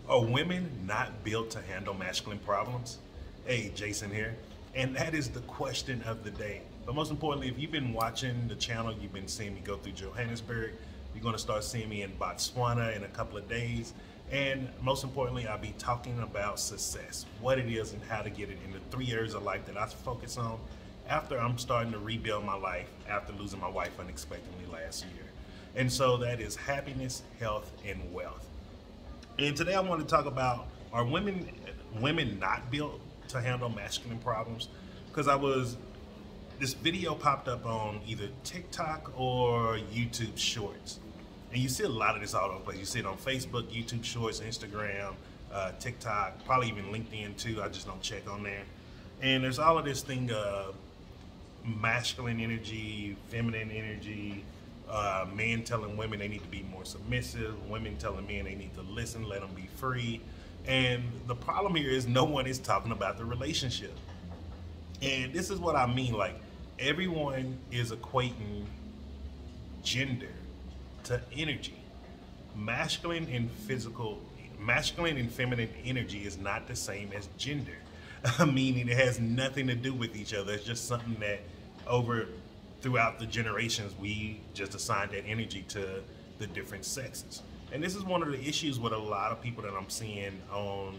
Are women not built to handle masculine problems? Hey, Jason here. And that is the question of the day. But most importantly, if you've been watching the channel, you've been seeing me go through Johannesburg. You're going to start seeing me in Botswana in a couple of days. And most importantly, I'll be talking about success, what it is and how to get it in the 3 areas of life that I focus on after I'm starting to rebuild my life after losing my wife unexpectedly last year. And so that is happiness, health, and wealth. And today I want to talk about, are women not built to handle masculine problems? Because this video popped up on either TikTok or YouTube Shorts. And you see a lot of this all over the place. You see it on Facebook, YouTube Shorts, Instagram, TikTok, probably even LinkedIn too. I just don't check on there. And there's all of this thing of masculine energy, feminine energy, men telling women they need to be more submissive, women telling men they need to listen, let them be free. And the problem here is no one is talking about the relationship. And this is what I mean, like everyone is equating gender to energy. Masculine and feminine energy is not the same as gender. Meaning it has nothing to do with each other. It's just something that throughout the generations, we just assigned that energy to the different sexes. And this is one of the issues with a lot of people that I'm seeing on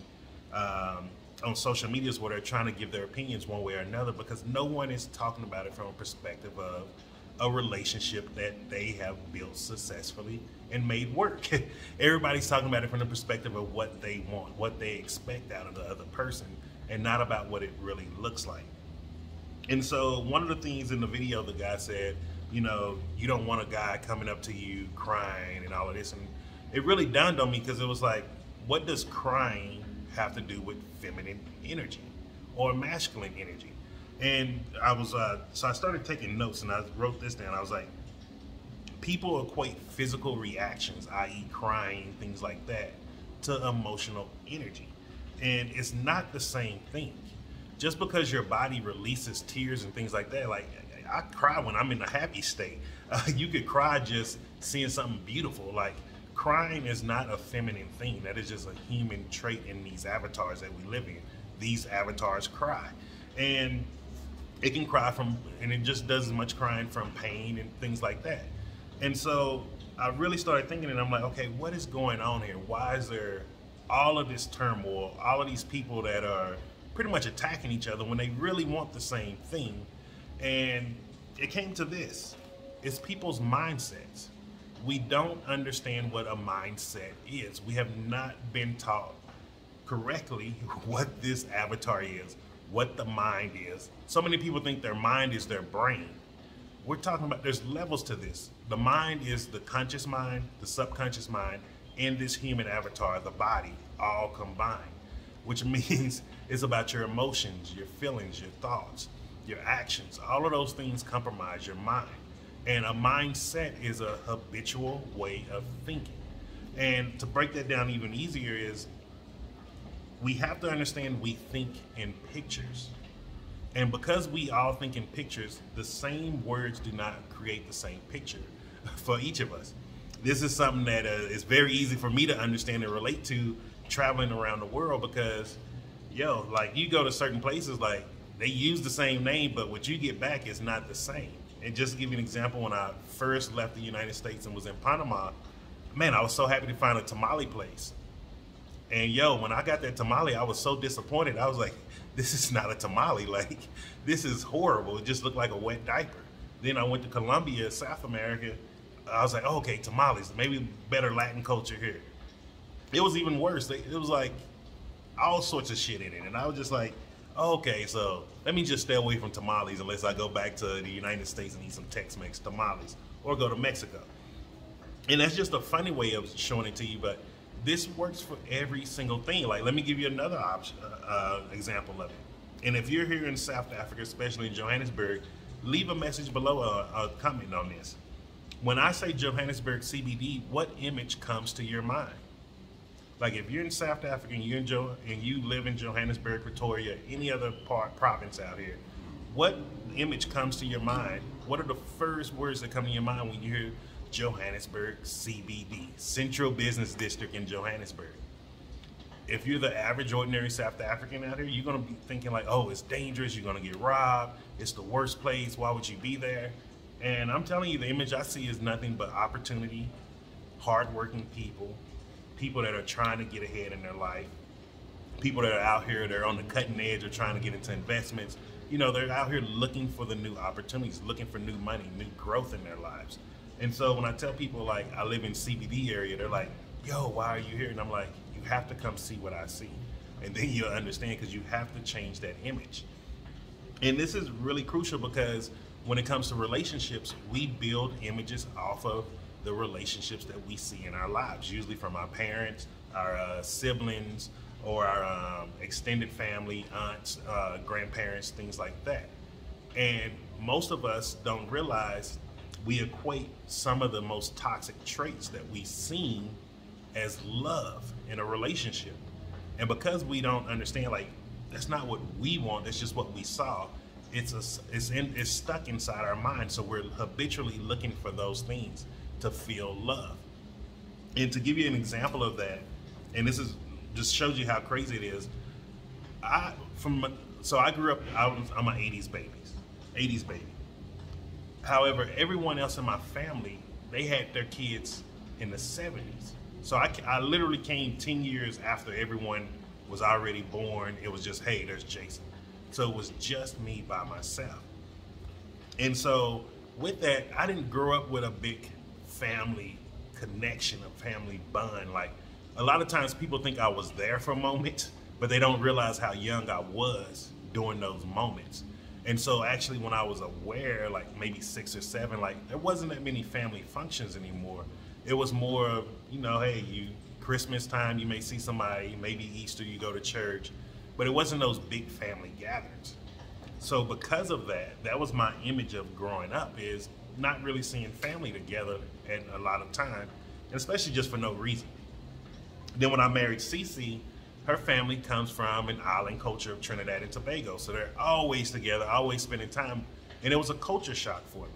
social media, where they're trying to give their opinions one way or another, because no one is talking about it from a perspective of a relationship that they have built successfully and made work. Everybody's talking about it from the perspective of what they want, what they expect out of the other person, and not about what it really looks like. And so one of the things in the video, the guy said, you know, you don't want a guy coming up to you crying and all of this. And it really dawned on me, because it was like, what does crying have to do with feminine energy or masculine energy? And I was, so I started taking notes and I wrote this down. I was like, people equate physical reactions, i.e. crying, things like that, to emotional energy. And it's not the same thing. Just because your body releases tears and things like that, like I cry when I'm in a happy state. You could cry just seeing something beautiful. Like crying is not a feminine thing. That is just a human trait in these avatars that we live in. These avatars cry. And it can cry and it just does as much crying from pain and things like that. And so I really started thinking, and I'm like, okay, what is going on here? Why is there all of this turmoil, all of these people that are pretty much attacking each other when they really want the same thing? And it came to this. It's people's mindsets. We don't understand what a mindset is. We have not been taught correctly what this avatar is, what the mind is. So many people think their mind is their brain. We're talking about, there's levels to this. The mind is the conscious mind, the subconscious mind, and this human avatar, the body, all combined, which means it's about your emotions, your feelings, your thoughts, your actions. All of those things compromise your mind. And a mindset is a habitual way of thinking. And to break that down even easier is, we have to understand we think in pictures. And because we all think in pictures, the same words do not create the same picture for each of us. This is something that is very easy for me to understand and relate to traveling around the world, because like you go to certain places, like they use the same name, but what you get back is not the same. And just to give you an example, when I first left the United States and was in Panama, man, I was so happy to find a tamale place. And when I got that tamale, I was so disappointed. I was like, this is not a tamale. Like, this is horrible. It just looked like a wet diaper. Then I went to Colombia, South America. I was like, oh, okay, tamales, maybe better Latin culture here. It was even worse. It was like all sorts of shit in it. And I was just like, oh, okay, so let me just stay away from tamales unless I go back to the United States and eat some Tex-Mex tamales, or go to Mexico. And that's just a funny way of showing it to you, but this works for every single thing. Like, let me give you another example of it. And if you're here in South Africa, especially in Johannesburg, leave a message below, a comment on this. When I say Johannesburg CBD, what image comes to your mind? Like, if you're in South Africa and you live in Johannesburg, Pretoria, any other province out here, what image comes to your mind? What are the first words that come to your mind when you hear Johannesburg CBD, Central Business District in Johannesburg? if you're the average ordinary South African out here, you're gonna be thinking like, oh, it's dangerous, you're gonna get robbed, it's the worst place, why would you be there? And I'm telling you, the image I see is nothing but opportunity, hardworking people, people that are trying to get ahead in their life, people that are out here, they're on the cutting edge of trying to get into investments. You know, they're out here looking for the new opportunities, looking for new money, new growth in their lives. And so when I tell people like I live in CBD area, they're like, yo, why are you here? And I'm like, you have to come see what I see. And then you'll understand, because you have to change that image. And this is really crucial because when it comes to relationships, we build images off of the relationships that we see in our lives, usually from our parents, our siblings, or our extended family, aunts, grandparents, things like that. And most of us don't realize we equate some of the most toxic traits that we've seen as love in a relationship. And because we don't understand, like, that's not what we want, that's just what we saw, it's stuck inside our mind. So we're habitually looking for those things to feel love. And to give you an example of that, and this is just shows you how crazy it is. So I grew up, I'm an 80s baby. However, everyone else in my family, they had their kids in the 70s. So I literally came 10 years after everyone was already born. It was just, hey, there's Jason. So it was just me by myself. And so with that, I didn't grow up with a big family connection, a family bond. Like, a lot of times people think I was there for a moment, but they don't realize how young I was during those moments. And so actually when I was aware, like maybe 6 or 7, like there wasn't that many family functions anymore. It was more of, you know, hey, Christmas time, you may see somebody, maybe Easter, you go to church, but it wasn't those big family gatherings. So because of that, that was my image of growing up, is not really seeing family together at a lot of time, and especially just for no reason. Then when I married Cece, her family comes from an island culture of Trinidad and Tobago. So they're always together, always spending time. And it was a culture shock for me.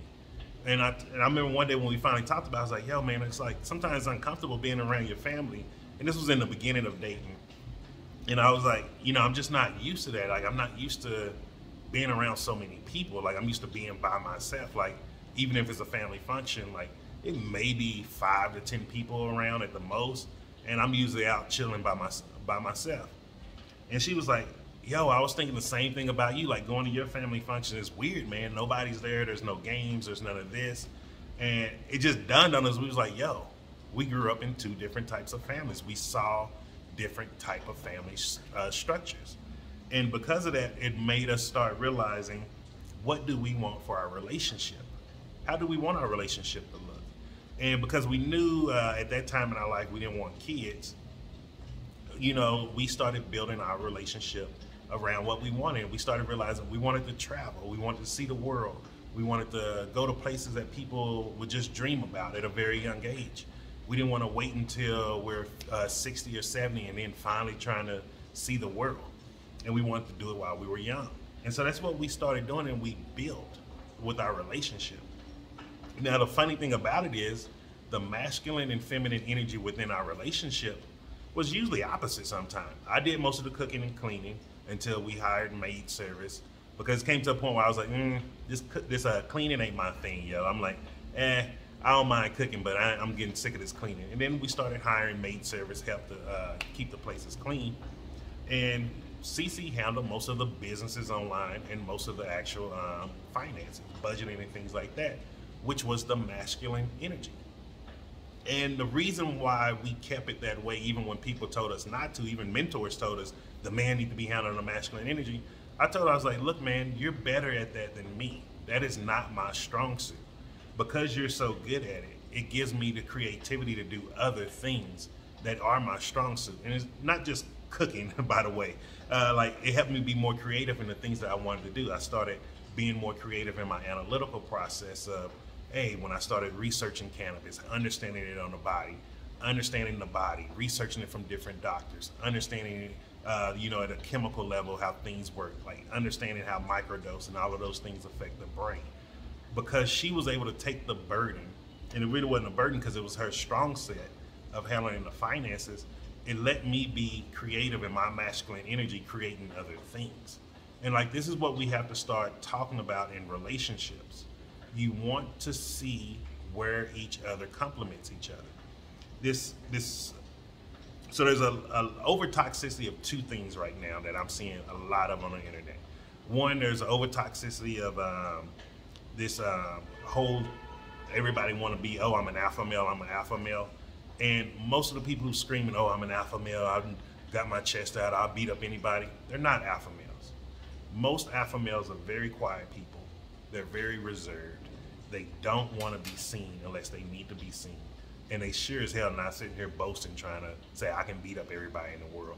And I remember one day when we finally talked about it, I was like, yo, man, it's like sometimes it's uncomfortable being around your family. And this was in the beginning of dating. And I was like, you know, I'm just not used to that. Like, I'm not used to being around so many people. Like, I'm used to being by myself. Like, even if it's a family function, like it may be 5 to 10 people around at the most. And I'm usually out chilling by myself. And she was like, yo, I was thinking the same thing about you. Like, going to your family function is weird, man. Nobody's there. There's no games. There's none of this. And it just dawned on us. We was like, yo, we grew up in 2 different types of families. We saw different type of family structures. And because of that, it made us start realizing, what do we want for our relationship? How do we want our relationship to look? And because we knew at that time in our life we didn't want kids, you know, we started building our relationship around what we wanted. We started realizing we wanted to travel, we wanted to see the world, we wanted to go to places that people would just dream about at a very young age. We didn't want to wait until we're 60 or 70 and then finally trying to see the world. And we wanted to do it while we were young. And so that's what we started doing, and we built with our relationship. Now, the funny thing about it is the masculine and feminine energy within our relationship was usually opposite sometimes. I did most of the cooking and cleaning until we hired maid service, because it came to a point where I was like, this cleaning ain't my thing, yo. I'm like, I don't mind cooking, but I'm getting sick of this cleaning. And then we started hiring maid service help to keep the places clean. And Cece handled most of the businesses online and most of the actual finances, budgeting and things like that, which was the masculine energy. And the reason why we kept it that way, even when people told us not to, even mentors told us the man need to be handling the masculine energy, I was like, look, man, you're better at that than me. That is not my strong suit. Because you're so good at it, it gives me the creativity to do other things that are my strong suit. And it's not just cooking, by the way. Like, it helped me be more creative in the things that I wanted to do. I started being more creative in my analytical process of, hey, when I started researching cannabis, understanding it on the body, understanding the body, researching it from different doctors, understanding, you know, at a chemical level how things work, like understanding how microdose and all of those things affect the brain. Because she was able to take the burden, and it really wasn't a burden because it was her strong set of handling the finances, it let me be creative in my masculine energy, creating other things. And like, this is what we have to start talking about in relationships. You want to see where each other complements each other. So there's a over toxicity of two things right now that I'm seeing a lot of on the internet. One, there's an over toxicity of this whole, everybody want to be, oh, I'm an alpha male, I'm an alpha male. And most of the people who screaming, oh, I'm an alpha male, I've got my chest out, I'll beat up anybody, they're not alpha males. Most alpha males are very quiet people. They're very reserved. They don't want to be seen unless they need to be seen. And they sure as hell not sitting here boasting, trying to say, I can beat up everybody in the world.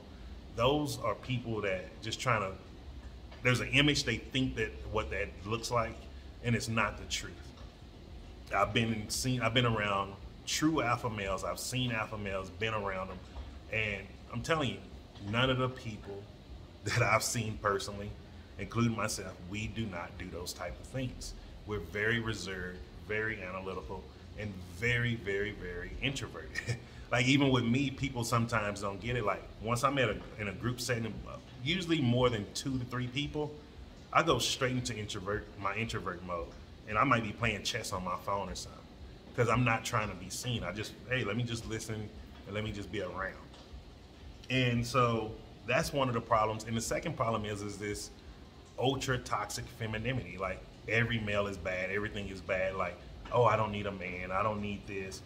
Those are people that just trying to, there's an image they think that what that looks like, and it's not the truth. I've been around true alpha males. I've seen alpha males, been around them, and I'm telling you, none of the people that I've seen personally, including myself, we do not do those type of things. We're very reserved, very analytical, and very, very, very introverted. Like, even with me, people sometimes don't get it. Like, once I'm in a group setting, usually more than 2 to 3 people, I go straight into my introvert mode, and I might be playing chess on my phone or something, because I'm not trying to be seen. Hey, let me just listen and let me just be around. And so that's one of the problems. And the second problem is this ultra toxic femininity. Like, every male is bad, everything is bad. Like, oh, I don't need a man, I don't need this.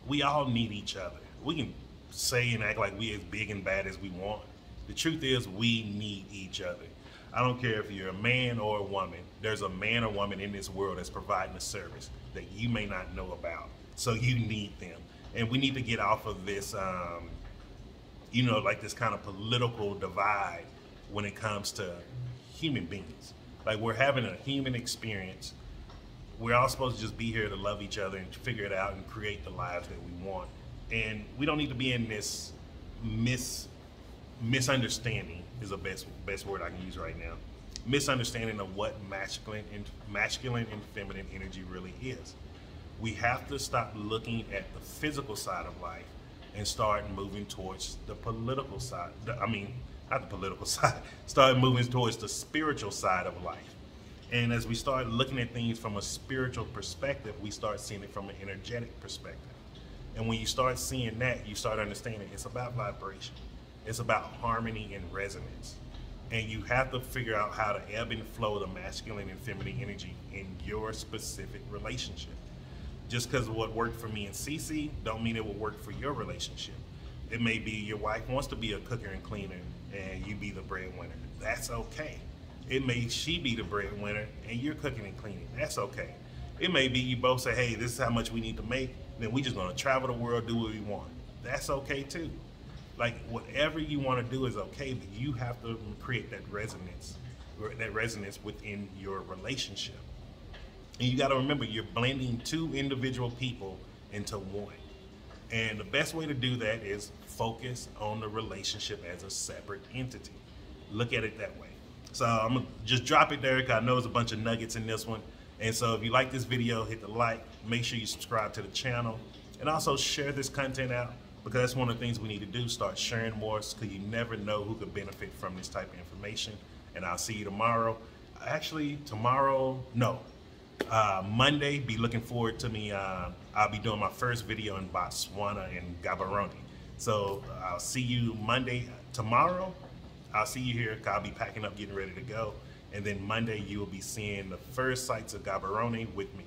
We all need each other. We can say and act like we as big and bad as we want. The truth is, we need each other. I don't care if you're a man or a woman. There's a man or woman in this world that's providing a service that you may not know about. So you need them. And we need to get off of this, like this kind of political divide when it comes to human beings. Like, we're having a human experience. We're all supposed to just be here to love each other and figure it out and create the lives that we want. And we don't need to be in this misunderstanding is the best word I can use right now. Misunderstanding of what masculine and feminine energy really is. We have to stop looking at the physical side of life and start moving towards the political side. Not the political side. Start moving towards the spiritual side of life. And as we start looking at things from a spiritual perspective, we start seeing it from an energetic perspective. And when you start seeing that, you start understanding it's about vibration. It's about harmony and resonance. And you have to figure out how to ebb and flow the masculine and feminine energy in your specific relationship. Just because what worked for me and Cece don't mean it will work for your relationship. It may be your wife wants to be a cooker and cleaner and you be the breadwinner. That's okay. It may she be the breadwinner and you're cooking and cleaning. That's okay. It may be you both say, hey, this is how much we need to make. Then we just gonna travel the world, do what we want. That's okay too. Like, whatever you want to do is okay, but you have to create that resonance within your relationship. And you got to remember, you're blending 2 individual people into one. And the best way to do that is focus on the relationship as a separate entity. Look at it that way. So I'm gonna just drop it there, because I know there's a bunch of nuggets in this one. And so if you like this video, hit the like, make sure you subscribe to the channel, and also share this content out, because that's one of the things we need to do, start sharing more, because you never know who could benefit from this type of information. And I'll see you tomorrow. Actually, Monday, be looking forward to me. I'll be doing my first video in Botswana and Gaborone. So I'll see you Monday. Tomorrow, I'll see you here, 'cause I'll be packing up, getting ready to go. And then Monday, you will be seeing the first sights of Gaborone with me.